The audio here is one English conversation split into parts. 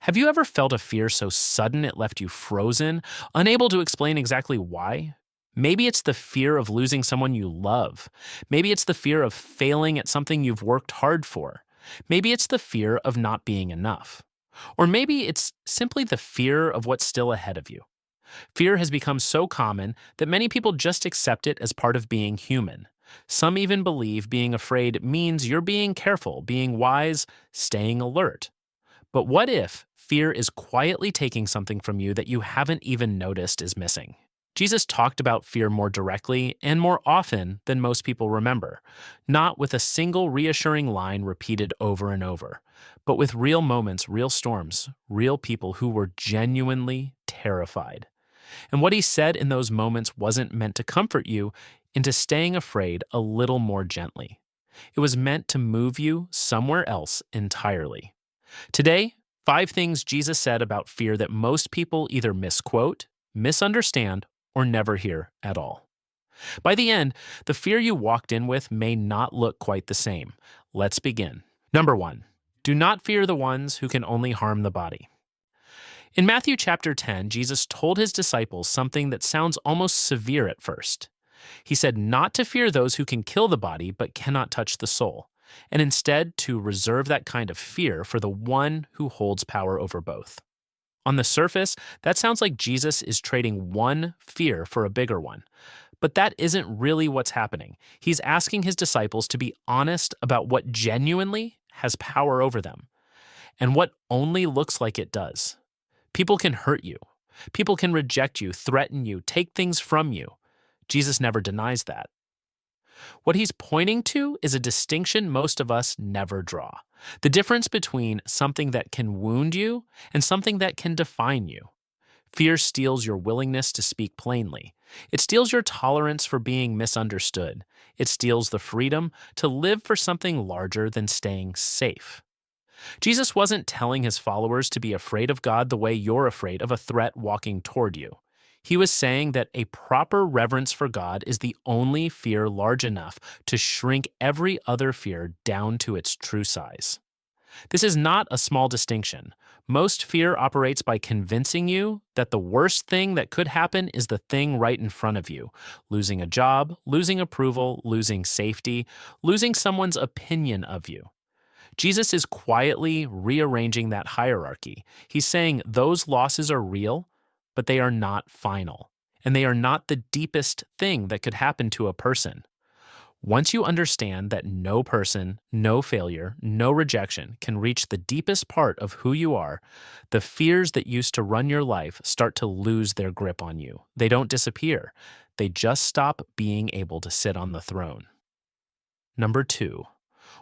Have you ever felt a fear so sudden it left you frozen, unable to explain exactly why? Maybe it's the fear of losing someone you love. Maybe it's the fear of failing at something you've worked hard for. Maybe it's the fear of not being enough. Or maybe it's simply the fear of what's still ahead of you. Fear has become so common that many people just accept it as part of being human. Some even believe being afraid means you're being careful, being wise, staying alert. But what if fear is quietly taking something from you that you haven't even noticed is missing? Jesus talked about fear more directly and more often than most people remember, not with a single reassuring line repeated over and over, but with real moments, real storms, real people who were genuinely terrified. And what he said in those moments wasn't meant to comfort you into staying afraid a little more gently. It was meant to move you somewhere else entirely. Today, 5 things Jesus said about fear that most people either misquote, misunderstand, or never hear at all. By the end, the fear you walked in with may not look quite the same. Let's begin. Number 1, do not fear the ones who can only harm the body. In Matthew chapter 10, Jesus told his disciples something that sounds almost severe at first. He said not to fear those who can kill the body but cannot touch the soul, and instead to reserve that kind of fear for the one who holds power over both. On the surface, that sounds like Jesus is trading one fear for a bigger one. But that isn't really what's happening. He's asking his disciples to be honest about what genuinely has power over them and what only looks like it does. People can hurt you. People can reject you, threaten you, take things from you. Jesus never denies that. What he's pointing to is a distinction most of us never draw. The difference between something that can wound you and something that can define you. Fear steals your willingness to speak plainly. It steals your tolerance for being misunderstood. It steals the freedom to live for something larger than staying safe. Jesus wasn't telling his followers to be afraid of God the way you're afraid of a threat walking toward you. He was saying that a proper reverence for God is the only fear large enough to shrink every other fear down to its true size. This is not a small distinction. Most fear operates by convincing you that the worst thing that could happen is the thing right in front of you: losing a job, losing approval, losing safety, losing someone's opinion of you. Jesus is quietly rearranging that hierarchy. He's saying those losses are real, but they are not final, and they are not the deepest thing that could happen to a person. Once you understand that no person, no failure, no rejection can reach the deepest part of who you are, the fears that used to run your life start to lose their grip on you. They don't disappear. They just stop being able to sit on the throne. Number 2,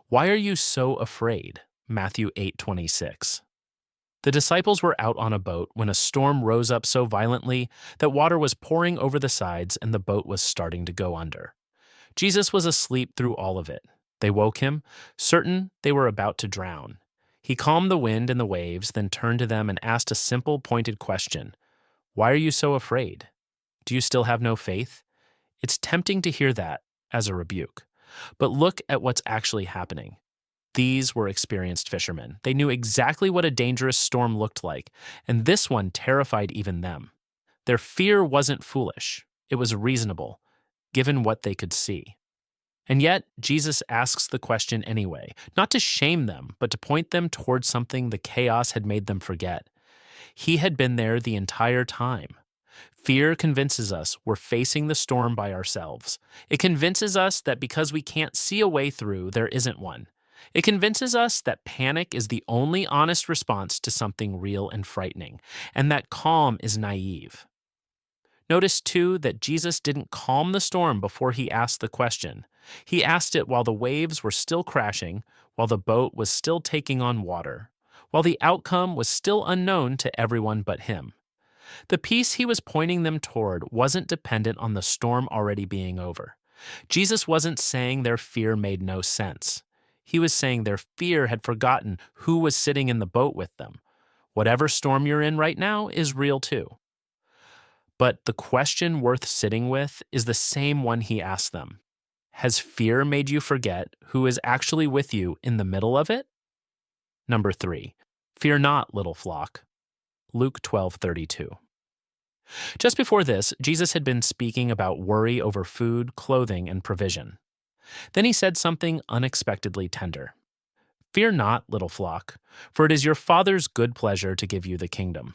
why are you so afraid? Matthew 8:26. The disciples were out on a boat when a storm rose up so violently that water was pouring over the sides and the boat was starting to go under. Jesus was asleep through all of it. They woke him, certain they were about to drown. He calmed the wind and the waves, then turned to them and asked a simple, pointed question. Why are you so afraid? Do you still have no faith? It's tempting to hear that as a rebuke. But look at what's actually happening. These were experienced fishermen. They knew exactly what a dangerous storm looked like, and this one terrified even them. Their fear wasn't foolish. It was reasonable, given what they could see. And yet, Jesus asks the question anyway, not to shame them, but to point them towards something the chaos had made them forget. He had been there the entire time. Fear convinces us we're facing the storm by ourselves. It convinces us that because we can't see a way through, there isn't one. It convinces us that panic is the only honest response to something real and frightening, and that calm is naive. Notice, too, that Jesus didn't calm the storm before he asked the question. He asked it while the waves were still crashing, while the boat was still taking on water, while the outcome was still unknown to everyone but him. The peace he was pointing them toward wasn't dependent on the storm already being over. Jesus wasn't saying their fear made no sense. He was saying their fear had forgotten who was sitting in the boat with them. Whatever storm you're in right now is real too. But the question worth sitting with is the same one he asked them. Has fear made you forget who is actually with you in the middle of it? Number 3, Fear not, little flock. Luke 12:32. Just before this, Jesus had been speaking about worry over food, clothing, and provision. Then he said something unexpectedly tender. Fear not, little flock, for it is your Father's good pleasure to give you the kingdom.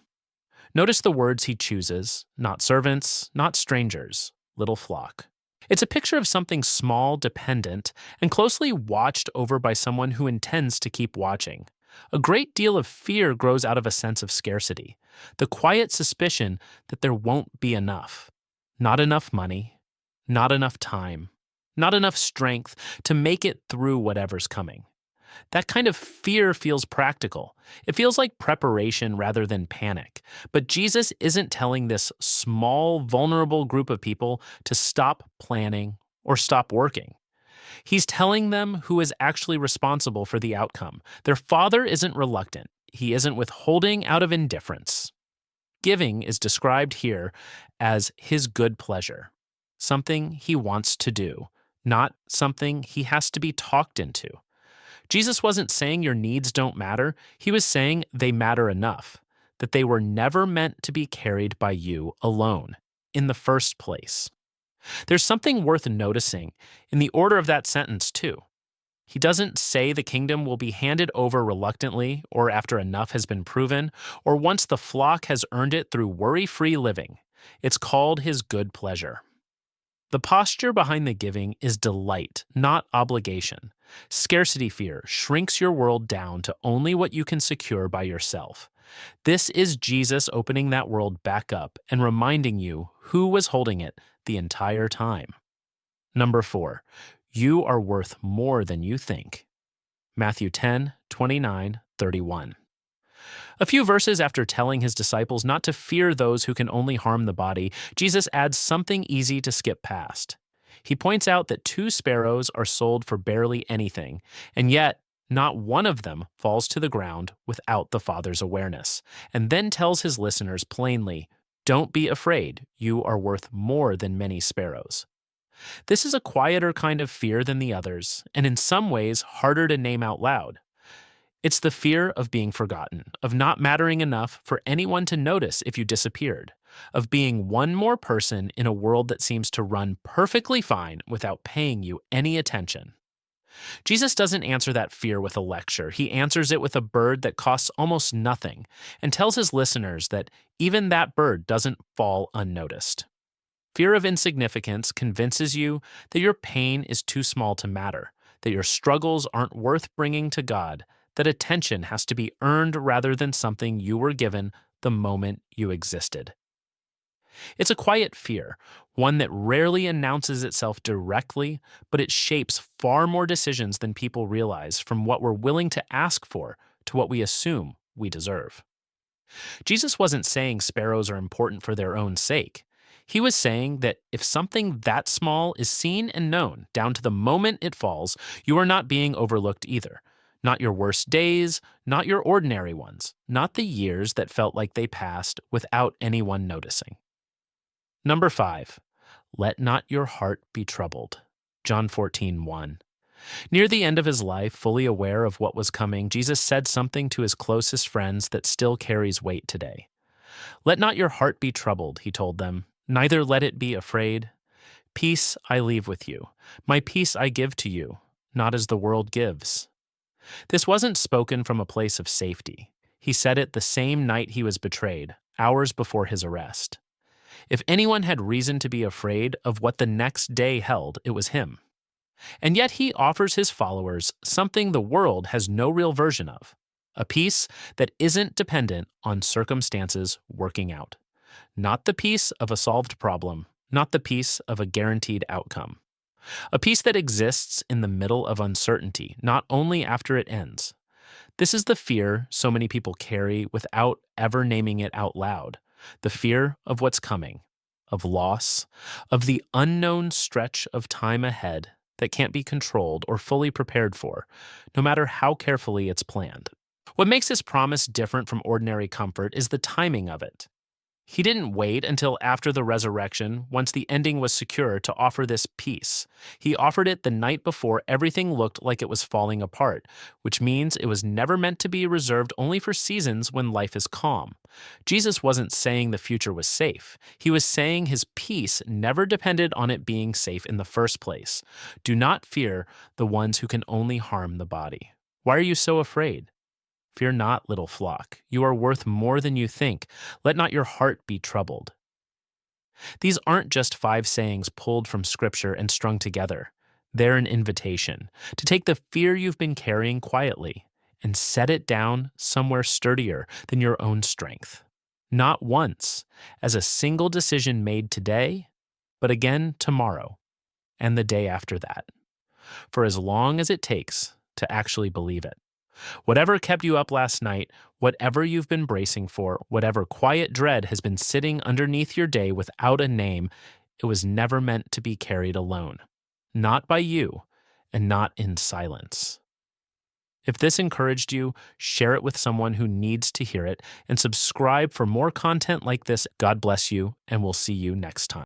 Notice the words he chooses, not servants, not strangers, little flock. It's a picture of something small, dependent, and closely watched over by someone who intends to keep watching. A great deal of fear grows out of a sense of scarcity, the quiet suspicion that there won't be enough. Not enough money, not enough time, not enough strength to make it through whatever's coming. That kind of fear feels practical. It feels like preparation rather than panic. But Jesus isn't telling this small, vulnerable group of people to stop planning or stop working. He's telling them who is actually responsible for the outcome. Their Father isn't reluctant. He isn't withholding out of indifference. Giving is described here as his good pleasure, something he wants to do, not something he has to be talked into. Jesus wasn't saying your needs don't matter. He was saying they matter enough, that they were never meant to be carried by you alone in the first place. There's something worth noticing in the order of that sentence, too. He doesn't say the kingdom will be handed over reluctantly or after enough has been proven or once the flock has earned it through worry-free living. It's called his good pleasure. The posture behind the giving is delight, not obligation. Scarcity fear shrinks your world down to only what you can secure by yourself. This is Jesus opening that world back up and reminding you who was holding it the entire time. Number 4, you are worth more than you think. Matthew 10:29-31. A few verses after telling his disciples not to fear those who can only harm the body, Jesus adds something easy to skip past. He points out that 2 sparrows are sold for barely anything, and yet not one of them falls to the ground without the Father's awareness, and then tells his listeners plainly, "Don't be afraid, you are worth more than many sparrows." This is a quieter kind of fear than the others, and in some ways harder to name out loud. It's the fear of being forgotten, of not mattering enough for anyone to notice if you disappeared, of being one more person in a world that seems to run perfectly fine without paying you any attention. Jesus doesn't answer that fear with a lecture. He answers it with a bird that costs almost nothing and tells his listeners that even that bird doesn't fall unnoticed. Fear of insignificance convinces you that your pain is too small to matter, that your struggles aren't worth bringing to God, that attention has to be earned rather than something you were given the moment you existed. It's a quiet fear, one that rarely announces itself directly, but it shapes far more decisions than people realize, from what we're willing to ask for to what we assume we deserve. Jesus wasn't saying sparrows are important for their own sake. He was saying that if something that small is seen and known down to the moment it falls, you are not being overlooked either. Not your worst days, not your ordinary ones, not the years that felt like they passed without anyone noticing. Number 5, let not your heart be troubled. John 14:1. Near the end of his life, fully aware of what was coming, Jesus said something to his closest friends that still carries weight today. Let not your heart be troubled, he told them, neither let it be afraid. Peace I leave with you. My peace I give to you, not as the world gives. This wasn't spoken from a place of safety. He said it the same night he was betrayed, hours before his arrest. If anyone had reason to be afraid of what the next day held, it was him. And yet he offers his followers something the world has no real version of, a peace that isn't dependent on circumstances working out. Not the peace of a solved problem, not the peace of a guaranteed outcome. A peace that exists in the middle of uncertainty, not only after it ends. This is the fear so many people carry without ever naming it out loud. The fear of what's coming, of loss, of the unknown stretch of time ahead that can't be controlled or fully prepared for, no matter how carefully it's planned. What makes this promise different from ordinary comfort is the timing of it. He didn't wait until after the resurrection, once the ending was secure, to offer this peace. He offered it the night before everything looked like it was falling apart, which means it was never meant to be reserved only for seasons when life is calm. Jesus wasn't saying the future was safe. He was saying his peace never depended on it being safe in the first place. Do not fear the ones who can only harm the body. Why are you so afraid? Fear not, little flock. You are worth more than you think. Let not your heart be troubled. These aren't just 5 sayings pulled from Scripture and strung together. They're an invitation to take the fear you've been carrying quietly and set it down somewhere sturdier than your own strength. Not once, as a single decision made today, but again tomorrow and the day after that, for as long as it takes to actually believe it. Whatever kept you up last night, whatever you've been bracing for, whatever quiet dread has been sitting underneath your day without a name, it was never meant to be carried alone. Not by you, and not in silence. If this encouraged you, share it with someone who needs to hear it, and subscribe for more content like this. God bless you, and we'll see you next time.